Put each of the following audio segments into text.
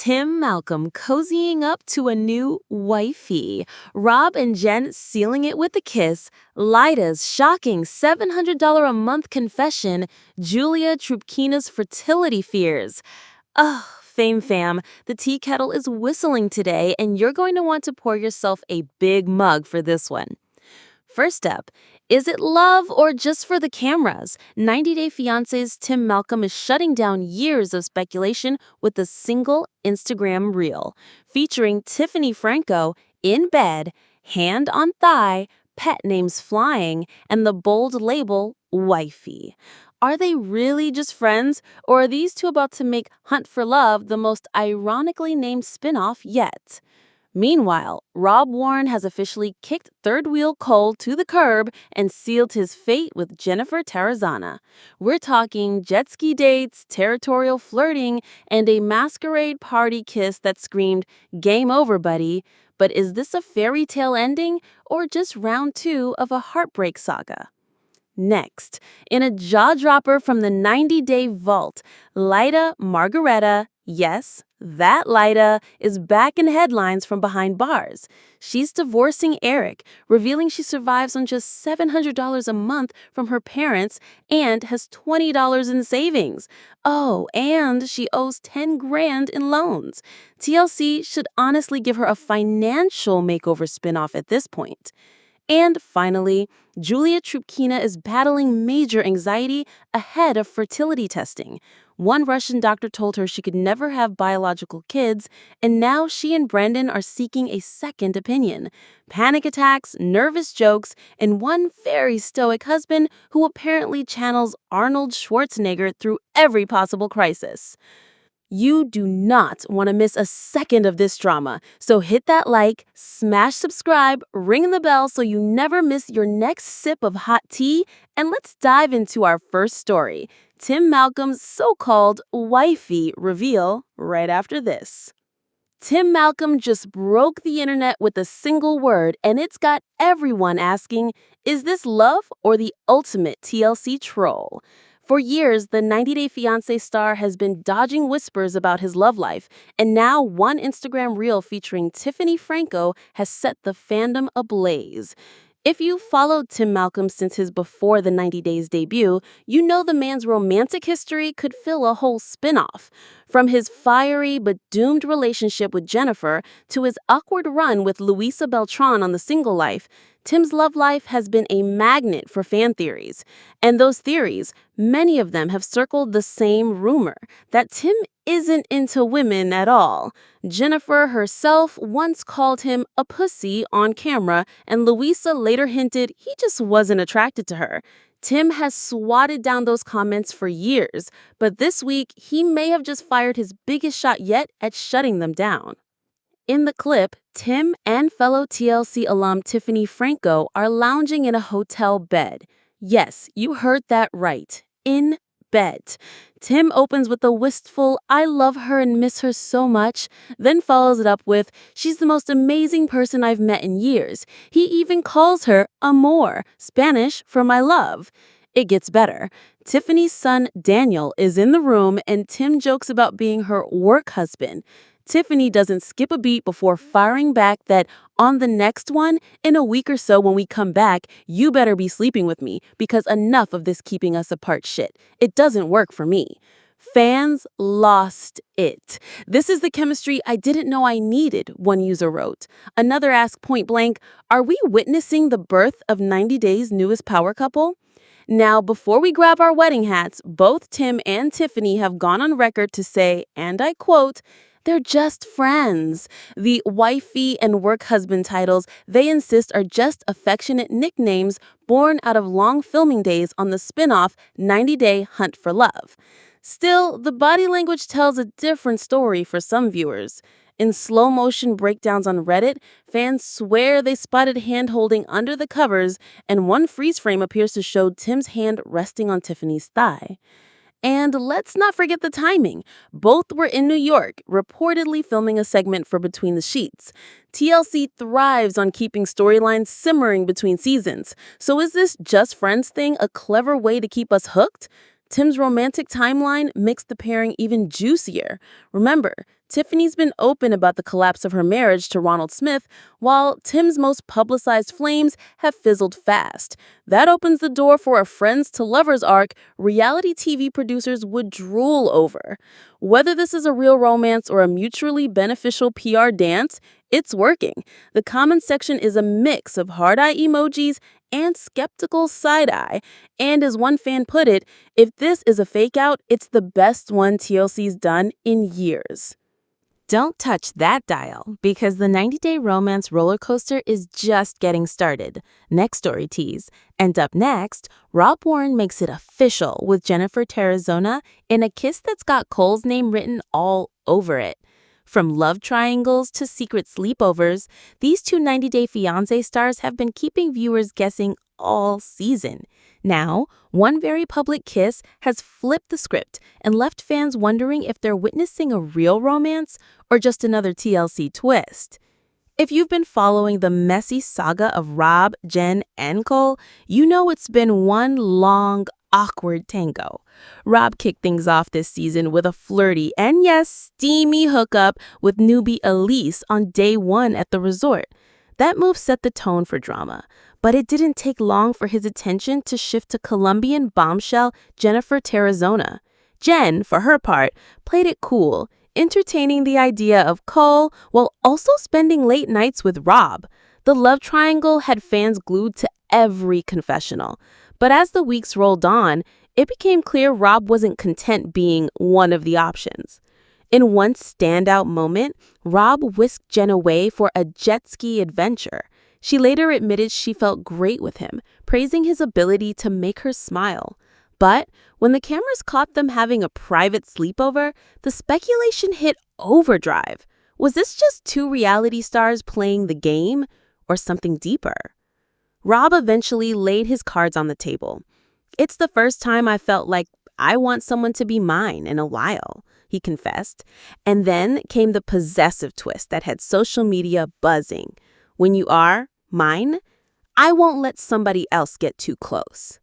Tim Malcolm cozying up to a new wifey, Rob and Jen sealing it with a kiss, Leida's shocking $700 a month confession, Julia Trubkina's fertility fears. Ugh, Fame fam, the tea kettle is whistling today and you're going to want to pour yourself a big mug for this one. First up, is it love or just for the cameras? 90 Day Fiancé's Tim Malcolm is shutting down years of speculation with a single Instagram reel featuring Tiffany Franco in bed, hand on thigh, pet names flying, and the bold label Wifey. Are they really just friends, or are these two about to make Hunt for Love the most ironically named spinoff yet? Meanwhile, Rob Warne has officially kicked third wheel Cole to the curb and sealed his fate with Jennifer Tarazona. We're talking jet ski dates, territorial flirting, and a masquerade party kiss that screamed, "Game over, buddy." But is this a fairy tale ending or just round two of a heartbreak saga? Next, in a jaw-dropper from the 90-day vault, Leida Margareta, yes, that Leida, is back in headlines from behind bars. She's divorcing Eric, revealing she survives on just $700 a month from her parents and has $20 in savings. Oh, and she owes $10 grand in loans. TLC should honestly give her a financial makeover spinoff at this point. And finally, Julia Trubkina is battling major anxiety ahead of fertility testing. One Russian doctor told her she could never have biological kids, and now she and Brandon are seeking a second opinion. Panic attacks, nervous jokes, and one very stoic husband who apparently channels Arnold Schwarzenegger through every possible crisis. You do not want to miss a second of this drama, so hit that like, smash subscribe, ring the bell so you never miss your next sip of hot tea, and let's dive into our first story, Tim Malcolm's so-called wifey reveal right after this. Tim Malcolm just broke the internet with a single word, and it's got everyone asking, is this love or the ultimate TLC troll? For years, the 90 Day Fiancé star has been dodging whispers about his love life, and now one Instagram reel featuring Tiffany Franco has set the fandom ablaze. If you've followed Tim Malcolm since his Before the 90 Days debut, you know the man's romantic history could fill a whole spin-off. From his fiery but doomed relationship with Jennifer to his awkward run with Luisa Beltran on The Single Life, Tim's love life has been a magnet for fan theories. And those theories, many of them have circled the same rumor, that Tim isn't into women at all. Jennifer herself once called him a pussy on camera, and Luisa later hinted he just wasn't attracted to her. Tim has swatted down those comments for years, but this week he may have just fired his biggest shot yet at shutting them down. In the clip, Tim and fellow TLC alum Tiffany Franco are lounging in a hotel bed. Yes, you heard that right. In bed. Tim opens with a wistful, "I love her and miss her so much," then follows it up with, "She's the most amazing person I've met in years. He even calls her amor, Spanish for my love." It gets better. Tiffany's son, Daniel, is in the room, and Tim jokes about being her work husband. Tiffany doesn't skip a beat before firing back that on the next one, in a week or so when we come back, you better be sleeping with me because enough of this keeping us apart shit. It doesn't work for me. Fans lost it. "This is the chemistry I didn't know I needed," one user wrote. Another asked point blank, "Are we witnessing the birth of 90 Days' newest power couple?" Now, before we grab our wedding hats, both Tim and Tiffany have gone on record to say, and I quote, "They're just friends." The wifey and work husband titles they insist are just affectionate nicknames born out of long filming days on the spin-off 90 Day Hunt for Love. Still, the body language tells a different story for some viewers. In slow-motion breakdowns on Reddit, fans swear they spotted hand-holding under the covers, and one freeze frame appears to show Tim's hand resting on Tiffany's thigh. And let's not forget the timing. Both were in New York, reportedly filming a segment for Between the Sheets. TLC thrives on keeping storylines simmering between seasons. So is this just friends thing a clever way to keep us hooked? Tim's romantic timeline makes the pairing even juicier. Remember, Tiffany's been open about the collapse of her marriage to Ronald Smith, while Tim's most publicized flames have fizzled fast. That opens the door for a friends to lovers arc reality TV producers would drool over. Whether this is a real romance or a mutually beneficial PR dance, it's working. The comments section is a mix of hard-eye emojis and skeptical side-eye. And as one fan put it, if this is a fake out, it's the best one TLC's done in years. Don't touch that dial, because the 90-day romance roller coaster is just getting started. Next story tease. And up next, Rob Warren makes it official with Jennifer Tarazona in a kiss that's got Cole's name written all over it. From love triangles to secret sleepovers, these two 90-Day Fiancé stars have been keeping viewers guessing all season. Now, one very public kiss has flipped the script and left fans wondering if they're witnessing a real romance or just another TLC twist. If you've been following the messy saga of Rob, Jen, and Cole, you know it's been one long, awkward tango. Rob kicked things off this season with a flirty and, yes, steamy hookup with newbie Elise on day one at the resort. That move set the tone for drama, but it didn't take long for his attention to shift to Colombian bombshell Jennifer Tarazona. Jen, for her part, played it cool, entertaining the idea of Cole while also spending late nights with Rob. The love triangle had fans glued to every confessional. But as the weeks rolled on, it became clear Rob wasn't content being one of the options. In one standout moment, Rob whisked Jen away for a jet ski adventure. She later admitted she felt great with him, praising his ability to make her smile. But when the cameras caught them having a private sleepover, the speculation hit overdrive. Was this just two reality stars playing the game, or something deeper? Rob eventually laid his cards on the table. "It's the first time I felt like I want someone to be mine in a while," he confessed. And then came the possessive twist that had social media buzzing. "When you are mine, I won't let somebody else get too close."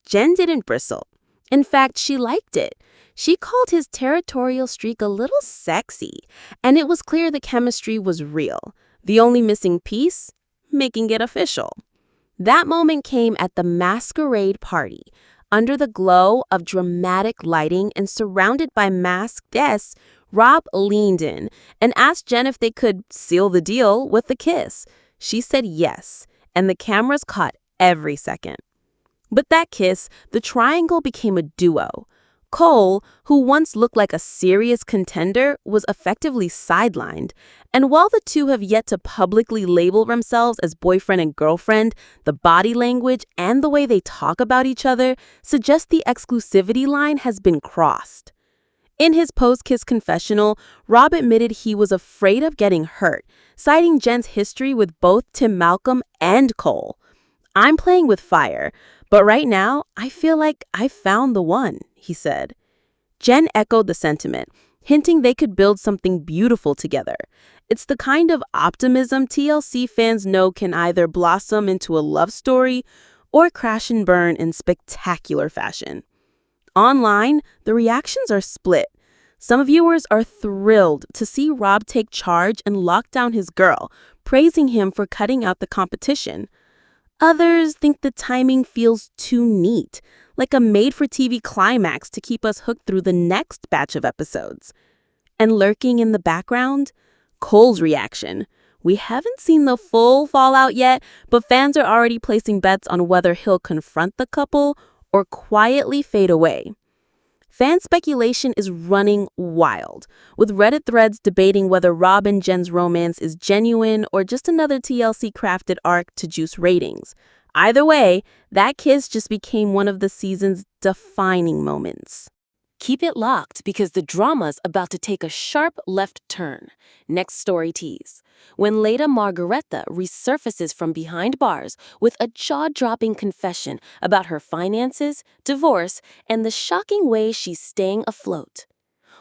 Jen didn't bristle. In fact, she liked it. She called his territorial streak a little sexy, and it was clear the chemistry was real. The only missing piece? Making it official. That moment came at the Masquerade party. Under the glow of dramatic lighting and surrounded by masked guests, Rob leaned in and asked Jen if they could seal the deal with a kiss. She said yes, and the cameras caught every second. But that kiss, the triangle became a duo. Cole, who once looked like a serious contender, was effectively sidelined. And while the two have yet to publicly label themselves as boyfriend and girlfriend, the body language and the way they talk about each other suggest the exclusivity line has been crossed. In his post-kiss confessional, Rob admitted he was afraid of getting hurt, citing Jen's history with both Tim Malcolm and Cole. "I'm playing with fire, but right now I feel like I found the one," he said. Jen echoed the sentiment, hinting they could build something beautiful together. It's the kind of optimism TLC fans know can either blossom into a love story or crash and burn in spectacular fashion. Online, the reactions are split. Some viewers are thrilled to see Rob take charge and lock down his girl, praising him for cutting out the competition. Others think the timing feels too neat, like a made-for-TV climax to keep us hooked through the next batch of episodes. And lurking in the background, Cole's reaction. We haven't seen the full fallout yet, but fans are already placing bets on whether he'll confront the couple or quietly fade away. Fan speculation is running wild, with Reddit threads debating whether Rob and Jen's romance is genuine or just another TLC-crafted arc to juice ratings. Either way, that kiss just became one of the season's defining moments. Keep it locked because the drama's about to take a sharp left turn. Next story tease. When Leida Margaretha resurfaces from behind bars with a jaw-dropping confession about her finances, divorce, and the shocking way she's staying afloat.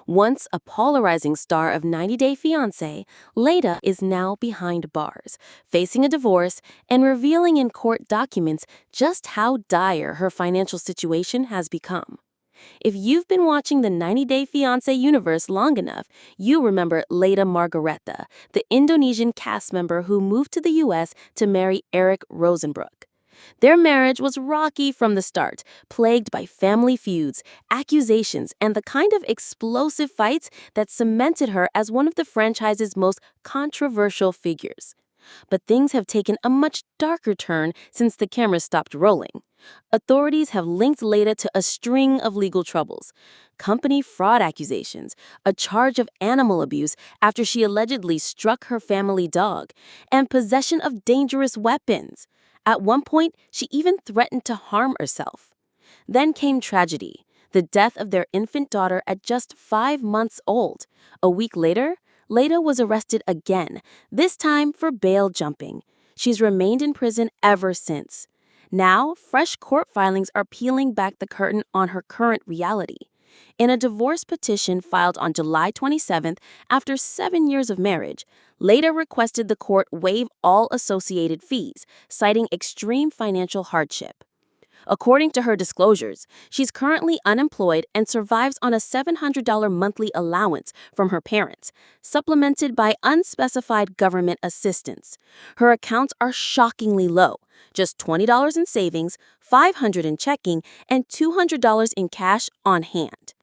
Once a polarizing star of 90-Day Fiancé, Leida is now behind bars, facing a divorce and revealing in court documents just how dire her financial situation has become. If you've been watching the 90-Day Fiancé universe long enough, you remember Leida Margaretha, the Indonesian cast member who moved to the U.S. to marry Eric Rosenbrook. Their marriage was rocky from the start, plagued by family feuds, accusations, and the kind of explosive fights that cemented her as one of the franchise's most controversial figures. But things have taken a much darker turn since the cameras stopped rolling. Authorities have linked Leida to a string of legal troubles: company fraud accusations, a charge of animal abuse after she allegedly struck her family dog, and possession of dangerous weapons. At one point, she even threatened to harm herself. Then came tragedy: the death of their infant daughter at just 5 months old. A week later, Leida was arrested again, this time for bail jumping. She's remained in prison ever since. Now, fresh court filings are peeling back the curtain on her current reality. In a divorce petition filed on July 27th, after 7 years of marriage, Leida requested the court waive all associated fees, citing extreme financial hardship. According to her disclosures, she's currently unemployed and survives on a $700 monthly allowance from her parents, supplemented by unspecified government assistance. Her accounts are shockingly low: just $20 in savings, $500 in checking, and $200 in cash on hand.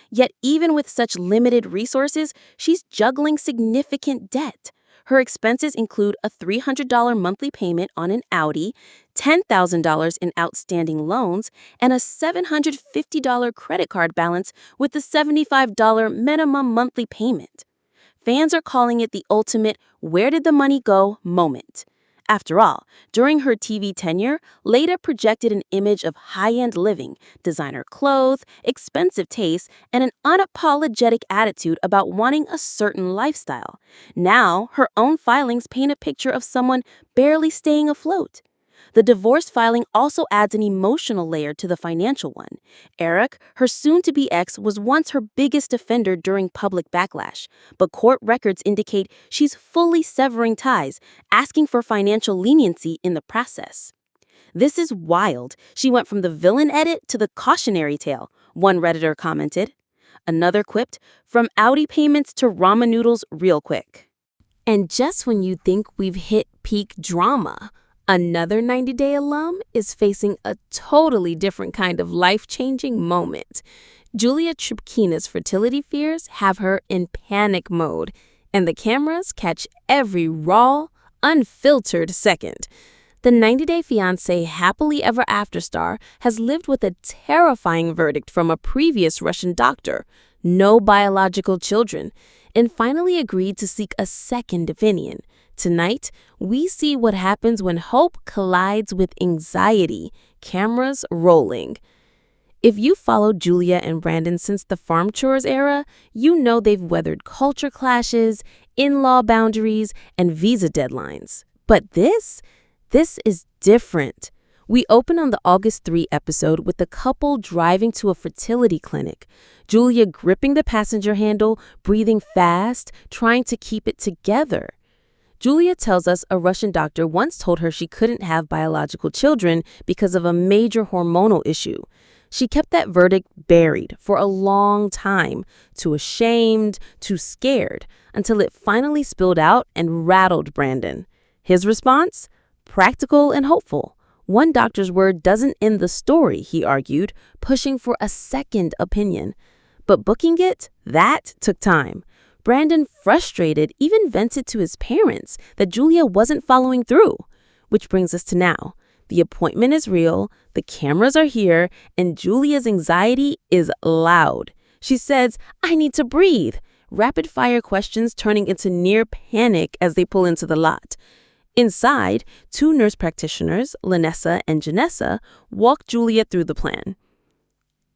Yet even with such limited resources, she's juggling significant debt. Her expenses include a $300 monthly payment on an Audi, $10,000 in outstanding loans, and a $750 credit card balance with a $75 minimum monthly payment. Fans are calling it the ultimate "where did the money go" moment. After all, during her TV tenure, Leida projected an image of high-end living, designer clothes, expensive tastes, and an unapologetic attitude about wanting a certain lifestyle. Now, her own filings paint a picture of someone barely staying afloat. The divorce filing also adds an emotional layer to the financial one. Eric, her soon-to-be ex, was once her biggest offender during public backlash, but court records indicate she's fully severing ties, asking for financial leniency in the process. "This is wild. She went from the villain edit to the cautionary tale," one Redditor commented. Another quipped, "From Audi payments to ramen noodles real quick." And just when you think we've hit peak drama, another 90-Day alum is facing a totally different kind of life-changing moment. Julia Trubkina's fertility fears have her in panic mode, and the cameras catch every raw, unfiltered second. The 90-Day Fiancé happily ever after star has lived with a terrifying verdict from a previous Russian doctor: no biological children, and finally agreed to seek a second opinion. Tonight, we see what happens when hope collides with anxiety. Cameras rolling. If you followed Julia and Brandon since the farm chores era, you know they've weathered culture clashes, in-law boundaries, and visa deadlines. But this is different. We open on the August 3 episode with the couple driving to a fertility clinic. Julia gripping the passenger handle, breathing fast, trying to keep it together. Julia tells us a Russian doctor once told her she couldn't have biological children because of a major hormonal issue. She kept that verdict buried for a long time, too ashamed, too scared, until it finally spilled out and rattled Brandon. His response? Practical and hopeful. One doctor's word doesn't end the story, he argued, pushing for a second opinion. But booking it, that took time. Brandon, frustrated, even vented to his parents that Julia wasn't following through. Which brings us to now. The appointment is real, the cameras are here, and Julia's anxiety is loud. She says, "I need to breathe." Rapid-fire questions turning into near panic as they pull into the lot. Inside, 2 nurse practitioners, Lanessa and Janessa, walk Julia through the plan.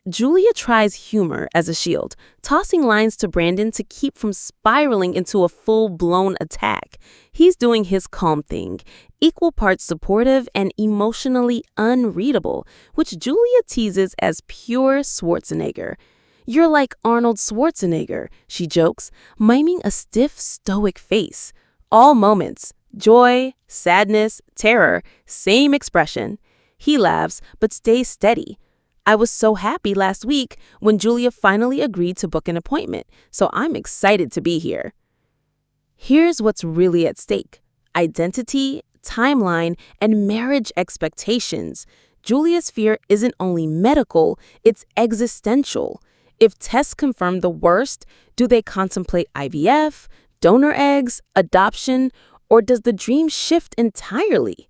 Julia tries humor as a shield, tossing lines to Brandon to keep from spiraling into a full-blown attack. He's doing his calm thing, equal parts supportive and emotionally unreadable, which Julia teases as pure Schwarzenegger. "You're like Arnold Schwarzenegger," she jokes, miming a stiff, stoic face. All moments, joy, sadness, terror, same expression. He laughs, but stays steady. I was so happy last week when Julia finally agreed to book an appointment, so I'm excited to be here. Here's what's really at stake: identity, timeline, and marriage expectations. Julia's fear isn't only medical, it's existential. If tests confirm the worst, do they contemplate IVF, donor eggs, adoption, or does the dream shift entirely?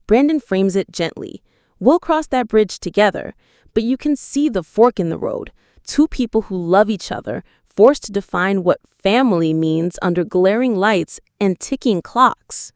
Brandon frames it gently. We'll cross that bridge together, but you can see the fork in the road. Two people who love each other, forced to define what family means under glaring lights and ticking clocks.